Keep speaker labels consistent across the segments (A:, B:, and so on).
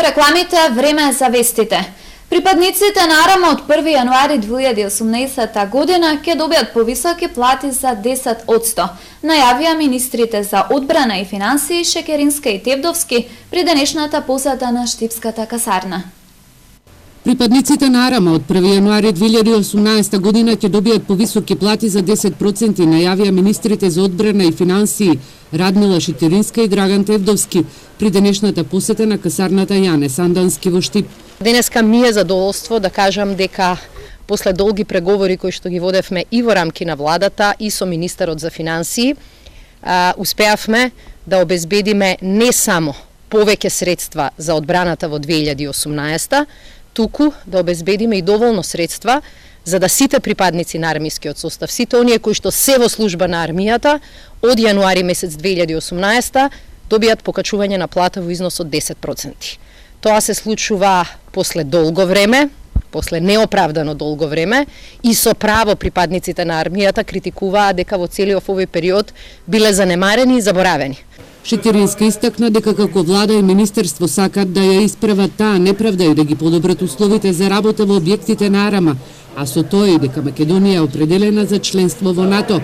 A: рекламите, време е за вестите. Припадниците на АРАМ од 1 јануари 2018 година ќе добијат повисоки плати за 10%, најавија министрите за одбрана и финансии Шекеринска и Тевдовски при денешната посета на Штипската касарна.
B: Припадниците на АРАМ од 1 јануари 2018 година ќе добијат повисоки плати за 10%, најавија министрите за одбрана и финансии Радмила Шекеринска и Драган Тевдовски при денешната посета на касарната Јане Сандански во Штип.
C: Денеска ми е задоволство да кажам дека после долги преговори кои што ги водевме и во рамки на владата и со министерот за финансии, успеавме да обезбедиме не само повеќе средства за одбраната во 2018, туку да обезбедиме и доволно средства за да сите припадници на армискиот состав, сите оние кои што се во служба на армијата од јануари месец 2018 добијат покачување на плата во износ од 10%. Тоа се случува после долго време, после неоправдано долго време и со право припадниците на армијата критикуваа дека во целиот овој период биле занемарени и заборавени.
B: Шекеринска истакна дека како влада и министерство сакат да ја исправат таа неправда и да ги подобрат условите за работа во објектите на АРАМ, а со тоа и дека Македонија е определена за членство во НАТО,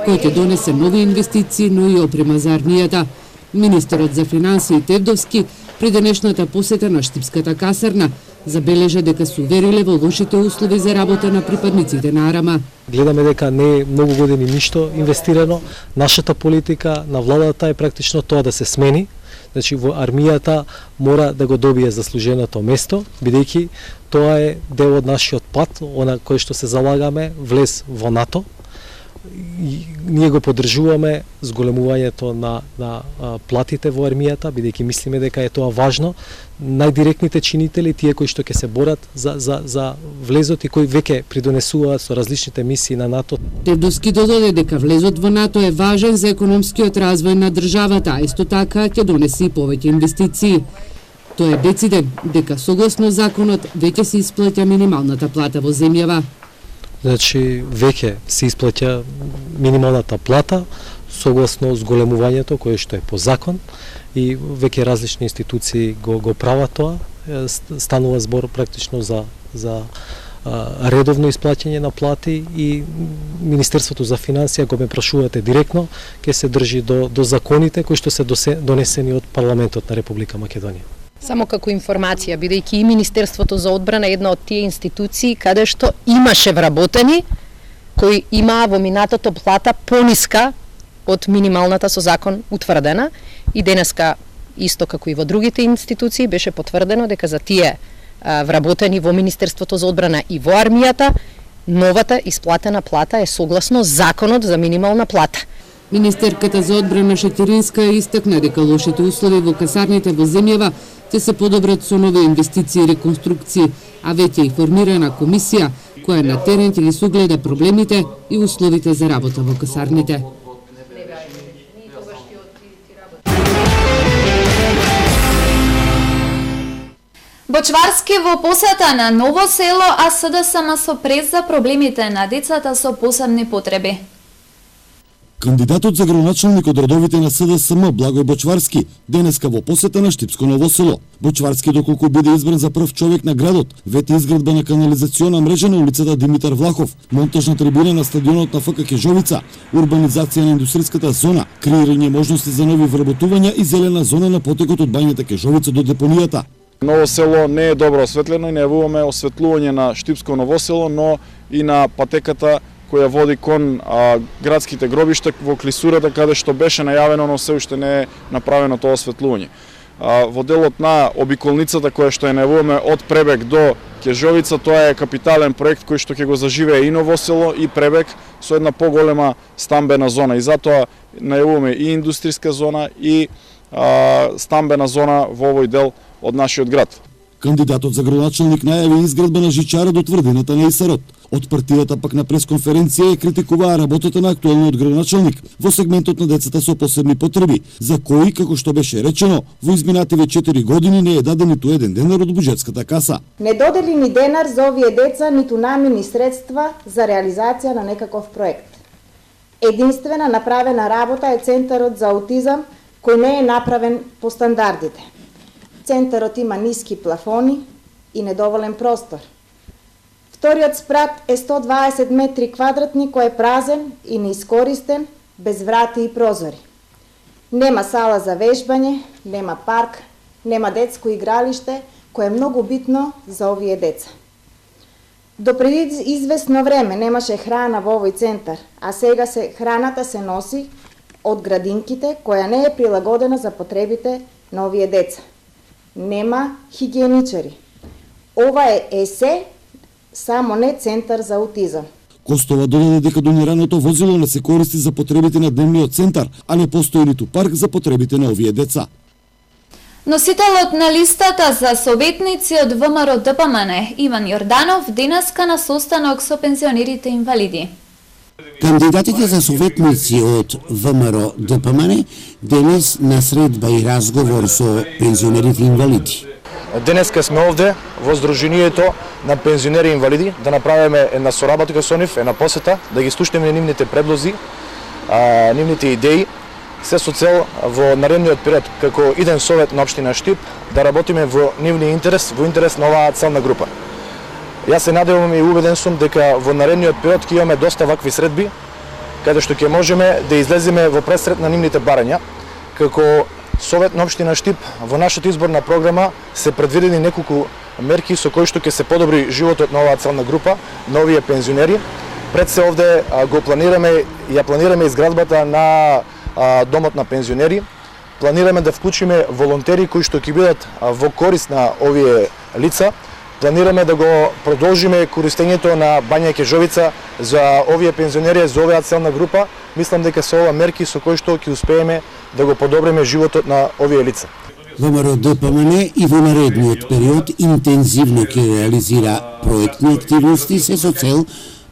B: кој ќе донесе нови инвестиции, но и опрема за армијата. Министерот за финансии Тевдовски при денешната посета на Штипската касарна забележа дека се увериле во лошите услови за работа на припадниците на АРАМ.
D: Гледаме дека не е многу години ништо инвестирано. Нашата политика на владата е практично тоа да се смени. Значи во армијата мора да го добие заслуженото место, бидејќи тоа е дел од нашиот пат, она кој што се залагаме влез во НАТО. И ние го поддржуваме зголемувањето на платите во армијата, бидејќи мислиме дека е тоа важно. Најдиректните чинители, тие кои што ќе се борат за влезот и кои веќе придонесуваат со различните мисии на НАТО.
B: Тевдовски додаде дека влезот во НАТО е важен за економскиот развој на државата, а исто така ќе донесе и повеќе инвестиции. Тој е дециден дека согласно законот веќе се исплаќа минималната плата во земјава.
D: Значи, веќе се исплаќа минималната плата согласно зголемувањето кое што е по закон и веќе различни институции го прават тоа. Станува збор практично за редовно исплаќање на плати и Министерството за финансија, го ме прашувате директно, ќе се држи до законите кои што се донесени од парламентот на Република Македонија.
C: Само како информација, бидејќи и Министерството за одбрана е една од тие институции каде што имаше вработени кои имаа во минатото плата пониска од минималната со закон утврдена и денеска исто како и во другите институции беше потврдено дека за тие вработени во Министерството за одбрана и во армијата новата исплатена плата е согласно законот за минимална плата.
B: Министерката за одбрана Шекеринска истакна дека лошите услови во касарните во земјава ќе се подобрат со нови инвестиции и реконструкции, а веќе и формирана комисија која на терен ќе ги согледа проблемите и условите за работа во касарните.
A: Бочварски во посета на Ново село, а СДСМ со през за проблемите на децата со посебни потреби.
E: Кандидатот за градоначалник од редовите на СДСМ Благој Бочварски денеска во посета на Штипско Ново село. Бочварски, доколку биде избран за прв човек на градот, вети изградба на канализациона мрежа на улицата Димитар Влахов, монтажна трибина на стадионот на ФК Кежовица, урбанизација на индустријската зона, креирање можности за нови вработувања и зелена зона на потекот од бањата Кежовица до депонијата.
F: Ново село не е добро осветлено и најавуваме осветлување на Штипско Ново село, но и на патеката која води кон градските гробишта во клисурата каде што беше најавено, но се уште не е направено тоа осветлување. Во делот на обиколницата која што ја најавуваме од Пребег до Кежовица, тоа е капитален проект кој што ќе го заживее и Ново село и Пребег со една поголема стамбена зона и затоа најавуваме и индустријска зона и стамбена зона во овој дел од нашиот град.
E: Кандидатот за градоначалник најави изградба на жичара до тврдината на Исарот. Од партијата пак на пресконференција ја критикуваа работата на актуелниот градоначалник во сегментот на децата со посебни потреби, за кои, како што беше речено, во изминативе 4 години не е даден ниту еден денар од буџетската каса.
G: Не додели ни денар за овие деца, ниту намени средства за реализација на некаков проект. Единствена направена работа е Центарот за аутизам, кој не е направен по стандардите. центарот има ниски плафони и недоволен простор. Вториот спрат е 120 метри квадратни кој е празен и неискористен, без врати и прозори. Нема сала за вежбање, нема парк, нема детско игралиште, кое е многу битно за овие деца. До преди известно време немаше храна во овој центар, а сега храната се носи од градинките, која не е прилагодена за потребите на овие деца. Нема хигиеничари. Ова е ЕСЕ, само не центар за аутизам.
E: Костова додаде дека донираното возило не се користи за потребите на дневниот центар, а не постои ниту парк за потребите на овие деца.
A: Носителот на листата за советници од ВМРО ДПМН, Иван Јорданов, денеска на состанок со пензионерите инвалиди.
H: Кандидатите за советници од ВМРО ДПМН денес на средба и разговор со пензионерите инвалиди.
I: Денеска сме овде во Сдруженијето на пензионери и инвалиди да направиме една соработка со нив, една посета, да ги слушнеме нивните предлози, нивните идеи, се со цел во наредниот период како иден совет на општина Штип да работиме во нивниот интерес, во интерес на оваа целна група. Јас се надевам и убеден сум дека во наредниот период ќе имаме доста вакви средби, каде што ќе можеме да излеземе во пресрет на нивните барања. Како Совет на општина Штип во нашата изборна програма се предвидени неколку мерки со кои што ќе се подобри животот на оваа целна група, на овие пензионери. Пред се овде ја планираме изградбата на домот на пензионери. Планираме да вклучиме волонтери кои што ќе бидат во корист на овие лица. Планираме да го продолжиме користењето на бања Кежовица за овие пензионери, за оваа целна група. Мислам дека се ова мерки со кои што ќе успееме да го подобриме животот на овие лица.
H: ВМРО ДПМН и во наредниот период интензивно ќе реализира проектни активности се со цел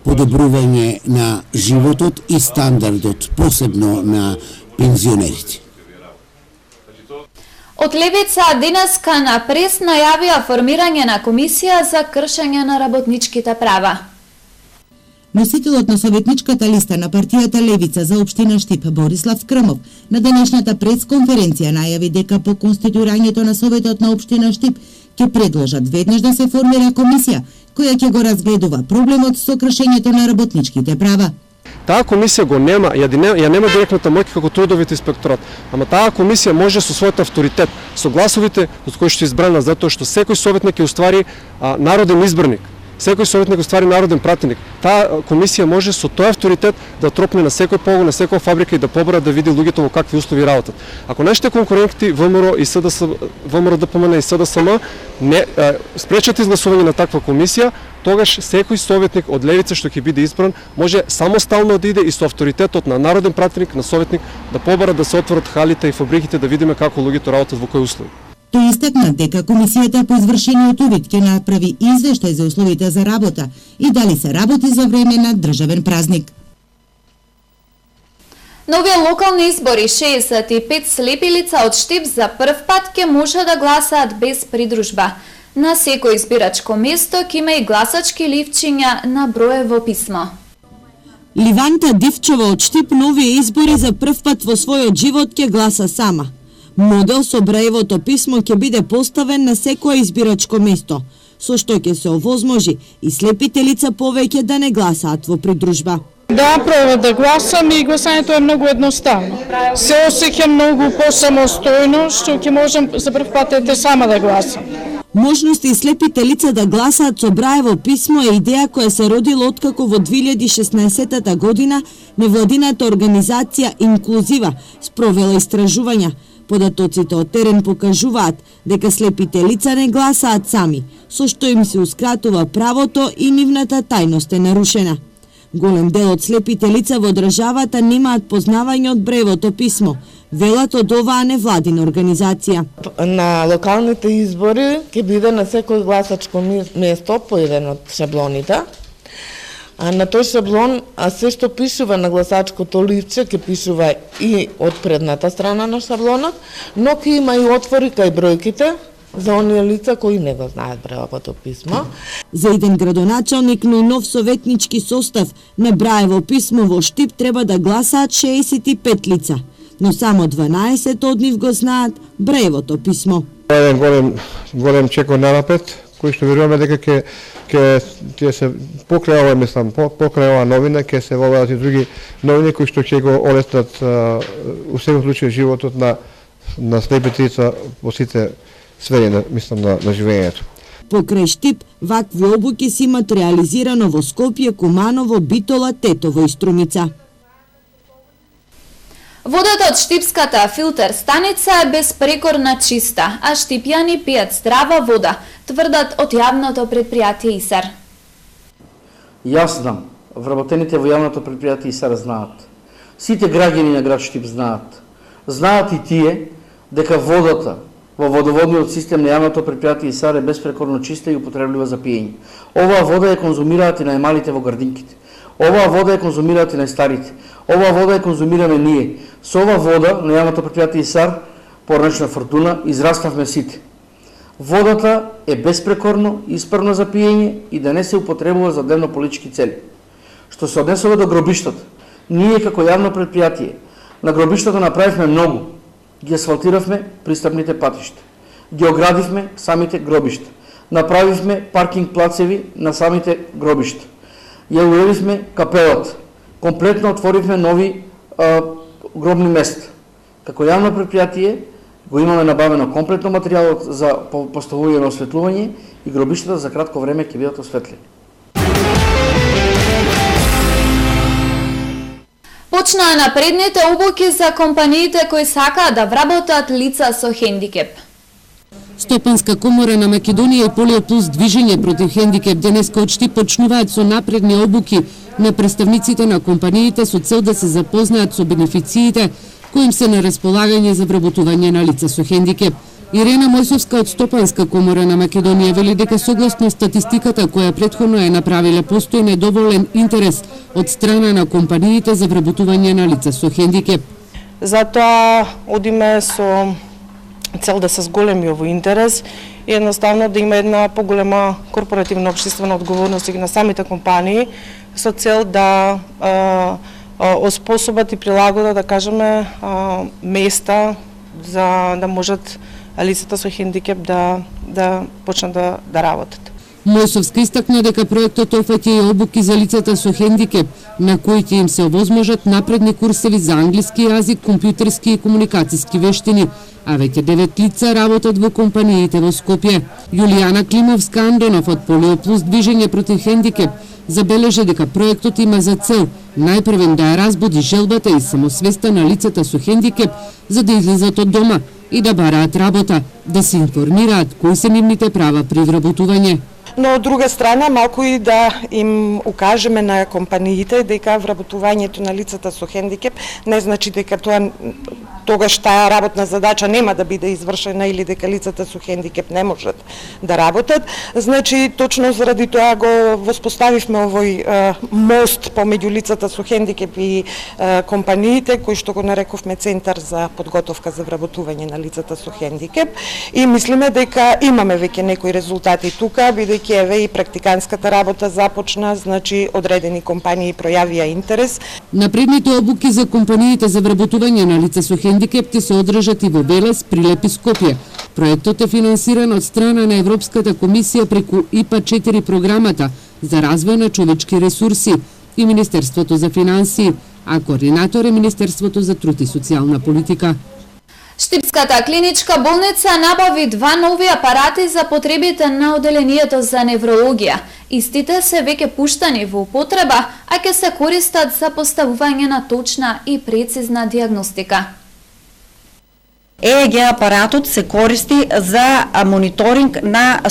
H: подобрување на животот и стандардот, посебно на пензионерите.
A: Од Левица денеска на прес најавија формирање на комисија за кршење на работничките права.
J: Носителот на советничката листа на партијата Левица за општина Штип Борислав Крмов на денешната пресконференција најави дека по конституирањето на Советот на општина Штип ќе предложат веднаш да се формира комисија која ќе го разгледува проблемот со кршењето на работничките права.
K: Таа комисија го нема, ја нема директната моќ како трудовите инспекторат, ама таа комисија може со својот авторитет, со гласовите од кои што избрана, затоа што секој советник е уствари народен избраник. Секој советник уствари народен пратеник. Таа комисија може со тој авторитет да тропне на секој погон, на секоја фабрика и да побара да види луѓето во какви услови работат. Ако нашите конкуренти ВМРО и ВМРО ДПМН и СДСМ не спречат изгласување на таква комисија, тогаш секој советник од Левица што ќе биде избран може самостално да иде и со авторитетот на народен пратеник, на советник да побара да се отворат халите и фабриките да видиме како луѓето работат во кои услови.
J: Тој истакна дека комисијата по извршениот увид ќе направи извештај за условите за работа и дали се работи за време на државен празник.
A: На овие локални избори 65 слепи лица од Штип за прв пат ќе може да гласаат без придружба. На секој избирачко место ќе има и гласачки ливчиња на броево писмо.
L: Ливанта Дивчова од Штип на овие избори за прв пат во својот живот ќе гласа сама. Модел со браевото писмо ќе биде поставен на секое избирачко место, со што ќе се овозможи и слепите лица повеќе да не гласаат во придружба.
M: Да, пробав да гласам и гласањето е многу едноставно. Се осеќам многу посамостојно, што ќе можам за прв пат сама да гласам.
L: Можност и слепите лица да гласаат со браево писмо е идеја која се родила откако во 2016 година невладината организација Инклузива спровела истражувања. Податоците од терен покажуваат дека слепите лица не гласаат сами, со што им се ускратува правото и нивната тајност е нарушена. Голем дел од слепите лица во државата немаат познавање од браевото писмо, велат од оваа невладина организација.
N: На локалните избори ќе биде на секој гласачко место по еден од шаблоните. На тој шаблон се што пишува на гласачкото ливче ќе пишува и од предната страна на шаблонот, но ќе има и отвори кај бројките за оние лица кои не го знаат браевото писмо.
L: За еден градоначалник, но и нов советнички состав на браево писмо во Штип треба да гласаат 65 лица, но само 12 од нив го знаат браевото писмо.
O: Еден голем чек напред, кој што веруваме дека ќе се покрај ова, мислам, покрај ова новина ќе се воведат и други новини кои што ќе го олеснат у секој случај животот на слепите лица во сите сфери, мислам, на живењето.
L: Покрај Штип, вакви обуки се имат реализирано во Скопје, Куманово, Битола, Тетово и Струмица.
A: Водата од Штипската филтер станица е безпрекорна чиста, а штипјани пијат здрава вода, тврдат од јавното предпријатие ИСАР.
P: Јас знам, вработените во јавното предпријатие ИСАР знаат. Сите граѓани на град Штип знаат. Знаат и тие дека водата во водоводниот систем на јавното предпријатие ИСАР е безпрекорно чиста и употреблива за пиење. Оваа вода ја конзумираат и најмалите во градинките. Оваа вода ја конзумираат и најстарите. Оваа вода ја конзумираме ние. Со оваа вода на јавното предпријатие ИСАР, поречна Фортуна, израставме сите. Водата е безпрекорно исправна за пиење и да не се употребува за дневно-политички цели. Што се однесува до гробиштата, ние како јавно предпријатие на гробиштата направивме многу. Ги асфалтиравме пристапните патишта. Ги оградивме самите гробишта. Направивме паркинг плацеви на самите гробишта. Ја уредивме капелата. Комплетно отворивме нови гробни места. Како јавно предпријатие го имаме набавено комплетно материјалот за поставување на осветлување и гробиштата за кратко време ќе бидат осветлени.
A: Почнаа напредните обуки за компаниите кои сакаат да вработат лица со хендикеп.
B: Стопанска комора на Македонија и Полио Плюс движење против хендикеп денеска од Штип почнуваат со напредни обуки на представниците на компаниите со цел да се запознаат со бенефициите кои им се на располагање за вработување на лица со хендикеп. Ирена Мојсовска од Стопанска комора на Македонија вели дека согласно статистиката која претходно е направиле постои недоволен интерес од страна на компаниите за вработување на лица со хендикеп.
N: Затоа одиме со цел да се зголеми овој интерес и едноставно да има една поголема корпоративна општествена одговорност и на самите компании со цел да оспособат и прилагодат, да кажеме, места за да можат лицата со хендикеп да почнат да работат.
B: Мојсовска истакна дека проектот офаќа и обуки за лицата со хендикеп, на кои ќе им се овозможат напредни курсеви за англиски јазик, компјутерски и комуникацијски вештини, а веќе 9 лица работат во компаниите во Скопје. Јулијана Климовска-Андонов од Полио Плюс движење против хендикеп забележа дека проектот има за цел најпрвен да ја разбуди желбата и самосвеста на лицата со хендикеп за да излезат од дома и да бараат работа, да се информираат кои се нивните права при вработување.
Q: Но од друга страна, малку и да им укажеме на компаниите дека вработувањето на лицата со хендикеп не значи дека тогаш таа работна задача нема да биде извршена или дека лицата со хендикеп не можат да работат. Значи, точно заради тоа го воспоставивме овој мост помеѓу лицата со хендикеп и компаниите, кој што го нарековме Центар за подготовка за вработување на лицата со хендикеп. И мислиме дека имаме веќе некои резултати тука, бидејќи еве и практиканската работа започна, значи одредени компании пројавија интерес.
B: Напредните обуки за компаниите за вработување на лица со хендикеп ќе се одржат и во Велес, Прилеп и Скопје. Проектот е финансиран од страна на Европската комисија преку ИПА 4 програмата за развој на човечки ресурси и Министерството за финансии, а координатор е Министерството за труд и социјална политика.
A: Штипската клиничка болница набави 2 нови апарати за потребите на оделението за неврологија. Истите се веќе пуштани во употреба, а ќе се користат за поставување на точна и прецизна дијагностика.
R: ЕЕГ апаратот се користи за мониторинг на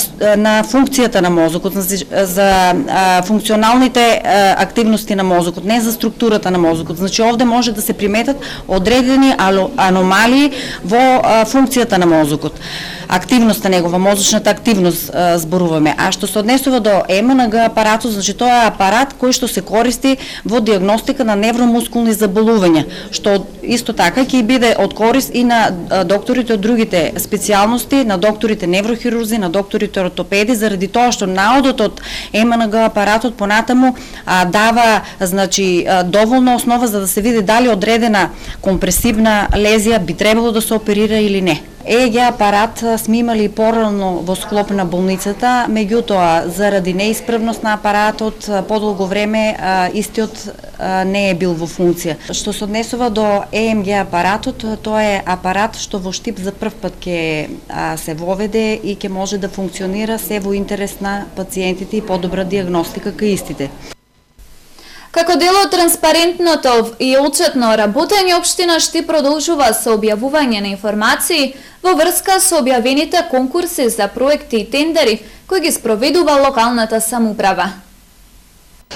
R: функцијата на мозокот, за функционалните активности на мозокот, не за структурата на мозокот. Значи овде може да се приметат одредени аномалии во функцијата на мозокот. Активноста негова, мозочната активност зборуваме. А што се однесува до МНГ апаратот, значи тоа е апарат кој што се користи во дијагностика на невромускулни заболувања, што исто така ќе биде од корист и на докторите од другите специјалности, на докторите неврохирурзи, на докторите ортопеди, заради тоа што наодот од МНГ апаратот понатаму дава, значи, доволна основа за да се види дали одредена компресивна лезија би требало да се оперира или не. ЕЕГ апарат сме имали порано во склоп на болницата, меѓутоа заради неисправност на апаратот подолго време истиот не е бил во функција. Што се однесува до ЕМГ апаратот, тоа е апарат што во Штип за прв пат ќе се воведе и ќе може да функционира се во интерес на пациентите и подобра диагностика кај истите.
A: Како дел од транспарентното и отчетно работење, општина Штип продолжува со објавување на информации во врска со објавените конкурси за проекти и тендери кои ги спроведува локалната самоуправа.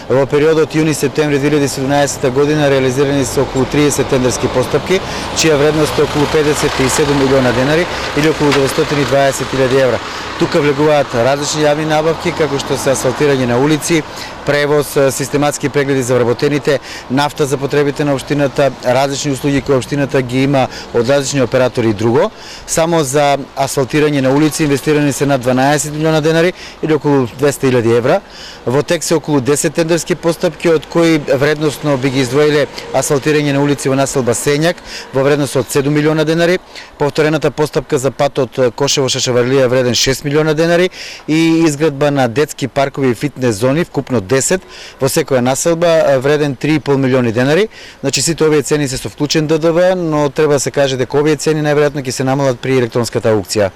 S: Во периодот јуни-септември 2017 година реализирани се околу 30 тендерски постапки, чија вредност е околу 57 милиона денари или околу 920.000 евра. Тука влегуваат различни јавни набавки, како што се асфалтирање на улици, превоз, систематски прегледи за вработените, нафта за потребите на општината, различни услуги кои општината ги има од различни оператори и друго. Само за асфалтирање на улици инвестирани се над 12 милиона денари или околу 200.000 евра. Во тек се околу 10 тендерски постапки, од кои вредносно би ги издвоиле асфалтирање на улици во населба Сењак во вредност од 7 милиона денари, повторената постапка за патот Кошево-Шашаварлија вреден 6 милиона денари и изградба на детски паркови и фитнес зони вкупно 10 во секоја населба вреден 3,5 милиони денари. Значи сите овие цени се со вклучен ДДВ, но треба да се каже дека овие цени најверојатно ќе се намалат при електронската аукција.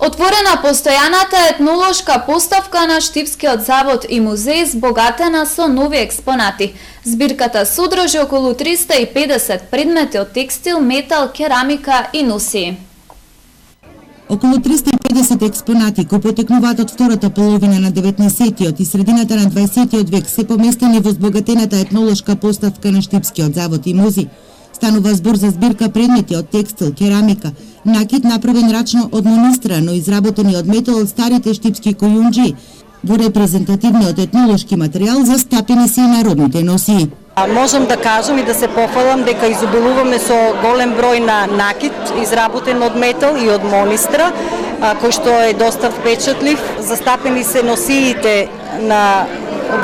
A: Отворена постојаната етнолошка поставка на Штипскиот завод и музеј збогатена со нови експонати. Збирката содржи околу 350 предмети од текстил, метал, керамика и носии.
J: Околу 350 експонати кои потекнуваат од втората половина на 19-тиот и средината на 20-тиот век се поместени во збогатената етнолошка поставка на Штипскиот завод и музеј. Станува збор за збирка предмети од текстил, керамика, накид направен рачно од монистра, но изработени од метал од старите штипски којунџи, во репрезентативниот етнолошки материјал застапени се и народните носии.
R: Можам да кажам и да се пофалам дека изобилуваме со голем број на накид изработен од метал и од монистра, кој што е доста впечатлив. Застапени се носиите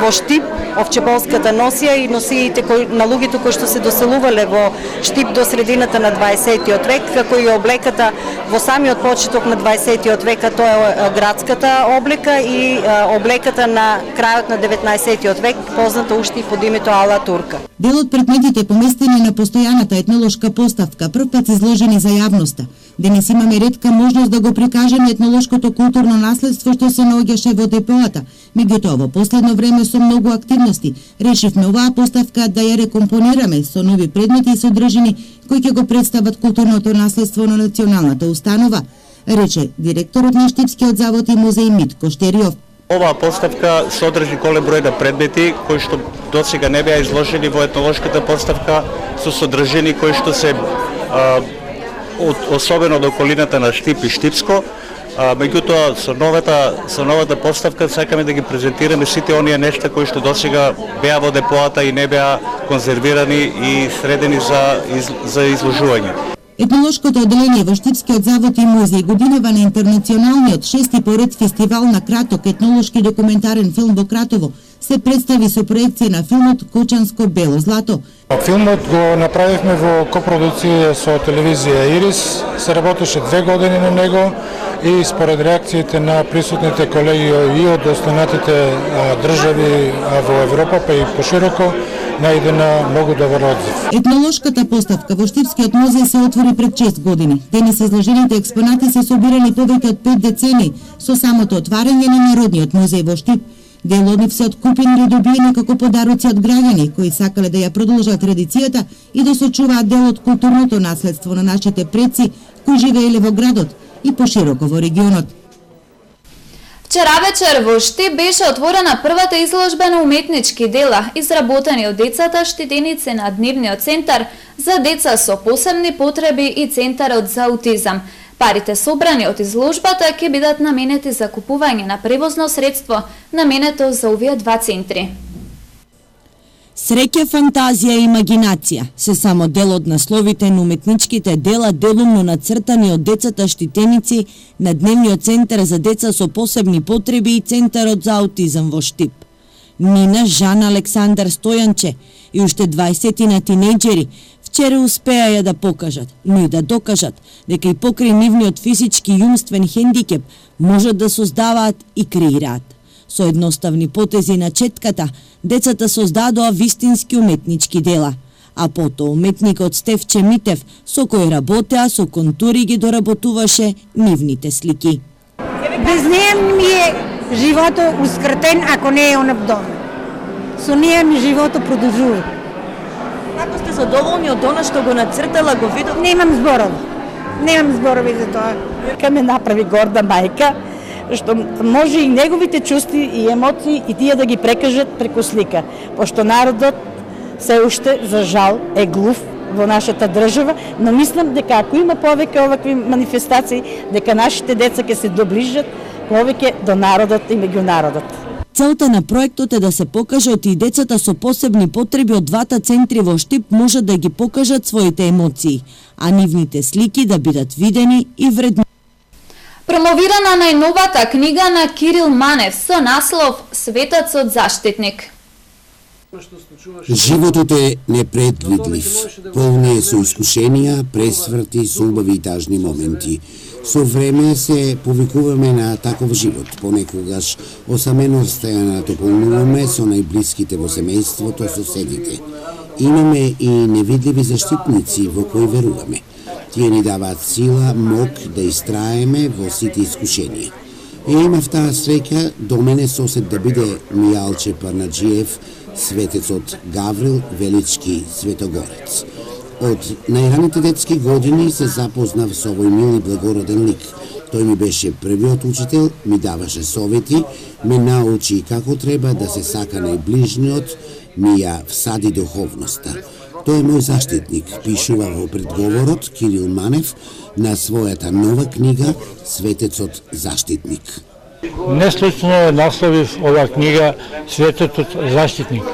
R: во Штип, овчеболската носија и носиите на луѓето кои што се доселувале во Штип до средината на 20-тиот век, како и облеката во самиот почеток на 20-тиот век, тоа е градската облека и облеката на крајот на 19-тиот век, позната уште и под името Ала Турка.
J: Дел од предметите поместени на постојаната етнолошка поставка првпат изложени за јавноста. Денес имаме ретка можност да го прикажеме етнолошкото културно наследство што се наоѓаше во депоата. Меѓутоа, во последно време со многу активности решивме оваа поставка да ја рекомпонираме со нови предмети и содржини кои ќе го представат културното наследство на националната установа, рече директорот на Штипскиот завод и музеј Митко Штериов.
T: Оваа поставка содржи голем број на предмети кои што досега не беа изложени во етнолошката поставка, со содржини кои што се особено од околината на Штип и Штипско. Меѓутоа со новата поставка сакаме да ги презентираме сите оние нешта кои што досега беа во депоата и не беа конзервирани и средени за изложување.
J: Етнолошкото одделение во Штипскиот завод и музеј годинава на интернационалниот 6-ти поред фестивал на краток етнолошки документарен филм во Кратово се представи со проекција на филмот Кучанско бело злато.
U: Филмот го направивме во копродуција со телевизија Ирис, се работеше 2 години на него и според реакциите на присутните колеги и од останатите држави во Европа, па и пошироко, најде на многу добар одзив.
J: Етнолошката поставка во Штипскиот музеј се отвори пред 6 години. Денес изложените експонати се собирани повеќе од 5 децени со самото отварање на Народниот музеј во Штип. Дел од нив се откупени или добиени како подароци од граѓани кои сакале да ја продолжат традицијата и да сочуваат дел од културното наследство на нашите предци кои живееле во градот и пошироко во регионот.
A: Вчера вечер во Штип беше отворена првата изложба на уметнички дела, изработени од децата штиденици на Дневниот центар за деца со посебни потреби и Центарот за аутизам. Парите собрани од изложбата ќе бидат наменети за купување на превозно средство наменето за овие два центри.
L: Среќа, фантазија и имагинација се само дел од насловите на уметничките дела делумно нацртани од децата штитеници на Дневниот центар за деца со посебни потреби и Центарот за аутизам во Штип. Нина, Жан, Александар, Стојанче и уште 20 на тинејџери вчера успеа да покажат, но и да докажат дека и покрај нивниот физички и умствен хендикеп можат да создаваат и креираат. Со едноставни потези на четката, децата создадоа вистински уметнички дела, а потоа уметникот Стефче Митев, со кој работеа, со контури ги доработуваше нивните слики.
D: Без неја ми е животот ускратен ако не е онап дом. Со неја ми животот продолжува.
V: Како сте задоволни од она што го нацртала, го видов?
D: Немам зборови за тоа.
W: Ка ме направи горда мајка, што може и неговите чувства и емоции и тие да ги прекажат преку слика. Пошто народот се уште, за жал, е глув во нашата држава, но мислам дека ако има повеќе овакви манифестации, дека нашите деца ќе се доближат повеќе до народот и меѓу народот.
L: Целта на проектот е да се покажат и децата со посебни потреби од двата центри во Штип можат да ги покажат своите емоции, а нивните слики да бидат видени и вредни.
A: Промовирана најновата книга на Кирил Манев со наслов Светецот заштитник.
H: Животот е непредвидлив, полн е со искушенија, пресврти, со убави и тажни моменти. Со време се повикуваме на таков живот, понекогаш осаменоста ја натополнуваме со најблиските во семејството, соседите. Имаме и невидливи заштитници во кои веруваме. Тие ни даваат сила, мок да истраеме во сите искушенија. И имав таа среќа до мене сосед да биде Мијалче Парнаџиев, светецот Гаврил Велички Светогорец. Од најраните детски години се запознав со овој мил и благороден лик. Тој ми беше првиот учител, ми даваше совети, ме научи како треба да се сака најближниот, ми ја всади духовноста. Тој е мој заштитник, пишува во предговорот Кирил Манев на својата нова книга Светецот заштитник.
U: Неслучно е насловив оваа книга Светецот заштитник.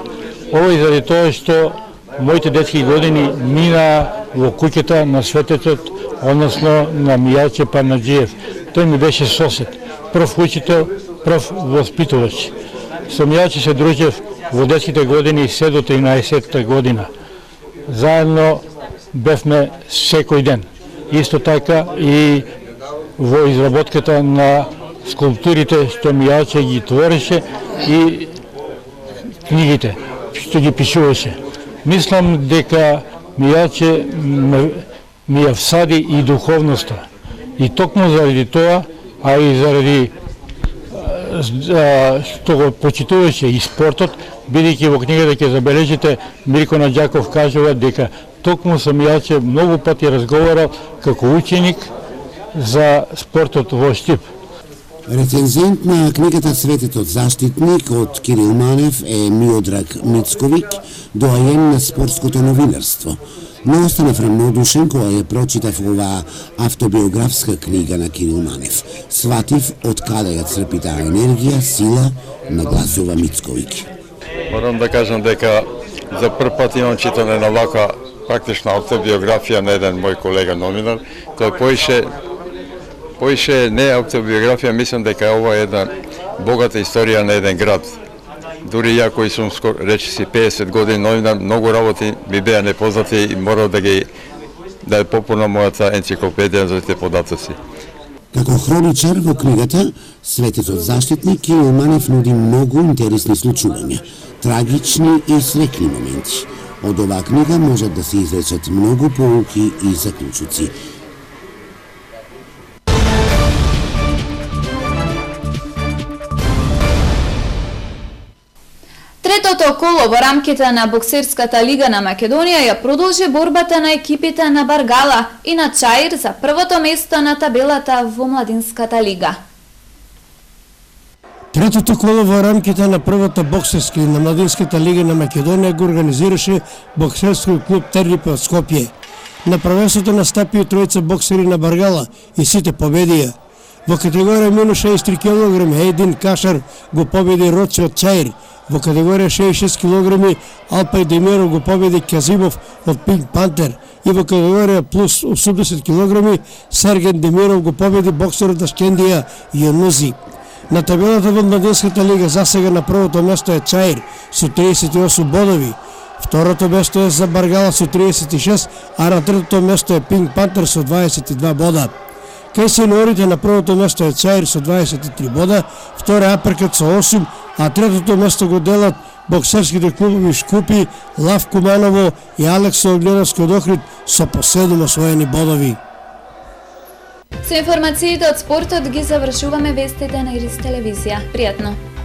U: Ова и заради тоа што моите детски години мина во куќата на Светецот, односно на Мијалче Парнаџиев. Тој ми беше сосед, прв учител, прв воспитувач. Со Мијалче се дружев во детските години се до 13-та година. Заедно бевме секој ден. Исто така и во изработката на скулптурите што Мијалче ги твореше и книгите што ги пишуваше. Мислам дека Мијалче ми ја всади и духовноста. И токму заради тоа, а и заради што го почитуваше и спортот, бидејќи во книгата ќе забележите Мирко Наџаков кажува дека токму со Мијалче многу пати разговарал како ученик за спортот во Штип.
H: Рецензент на книгата Светецот заштитник од Кирил Манев е Миодраг Мицковик, доаен на спортското новинарство. Но останав рамнодушен кога ја прочитав оваа автобиографска книга на Кирил Манев. Сватив од каде ја црпи таа енергија, сила, нагласува Мицковик.
X: Морам да кажам дека за прв пат имам читане на вака практична автобиографија на еден мој колега новинар. Тој поише не автобиографија, мислам дека ова е една богата историја на еден град. Дури ја кој сум речиси 50 години новинар, многу работи ми беа непознати и морав да ја пополнам мојата енциклопедија за тие податоци.
H: Како хроничар во книгата Светецот заштитник Кирил Манев нуди многу интересни случувања, трагични и среќни моменти. Од оваа книга можат да се извлечат многу поуки и заклучоци.
A: Третото коло во рамките на боксерската лига на Македонија ја продолжи борбата на екипите на Баргала и на Чаир за првото место на табелата во младинската лига.
Y: Третото коло во рамките на првата боксерска на младинската лига на Македонија го организираше боксерски клуб Террипе од Скопје. На првенството настапија тројца боксери на Баргала и сите победија. Во категорија минус 63 кг Един Кашар го победи Роци од Чаир. Во категорија 66 кг Алпај Демиров го победи Казимов од Пинк Пантер и во категорија плюс 80 кг Серген Демиров го победи боксерот на Шкендија Јонузи. На табелата во Младинската лига засега на првото место е Чаир со 38 бодови. Второто место е за Баргала со 36, а на третото место е Пинк Пантер со 22 бода. Кај сениорите на првото место е Чаир со 23 бода, втори Аперкат со 8, а третото место го делат боксерските клубови Шкупи, Лав Куманово и Алексо Огледовски од Охрид со по 7 освоени бодови.
A: Со информациите од спортот ги завршуваме вестите на Ирис телевизија. Пријатно!